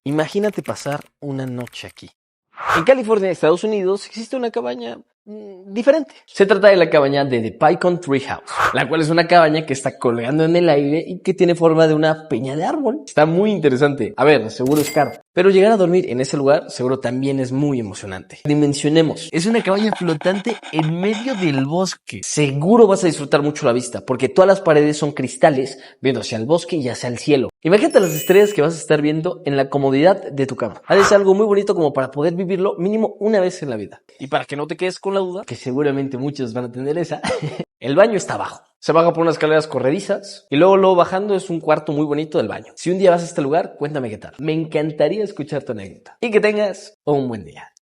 Imagínate pasar una noche aquí. En California, Estados Unidos, existe una cabaña diferente. Se trata de la cabaña de The Pecan Tree House, la cual es una cabaña que está colgando en el aire y que tiene forma de una peña de árbol. Está muy interesante. A ver, seguro es caro, pero llegar a dormir en ese lugar seguro también es muy emocionante. Dimensionemos. Es una cabaña flotante en medio del bosque. Seguro vas a disfrutar mucho la vista, porque todas las paredes son cristales, viendo hacia el bosque y hacia el cielo. Imagínate las estrellas que vas a estar viendo en la comodidad de tu cama. Ha de ser algo muy bonito como para poder vivirlo mínimo una vez en la vida. Y para que no te quedes con la duda, que seguramente muchos van a tener esa, el baño está abajo. Se baja por unas escaleras corredizas y luego bajando es un cuarto muy bonito del baño. Si un día vas a este lugar, cuéntame qué tal. Me encantaría escuchar tu anécdota. Y que tengas un buen día.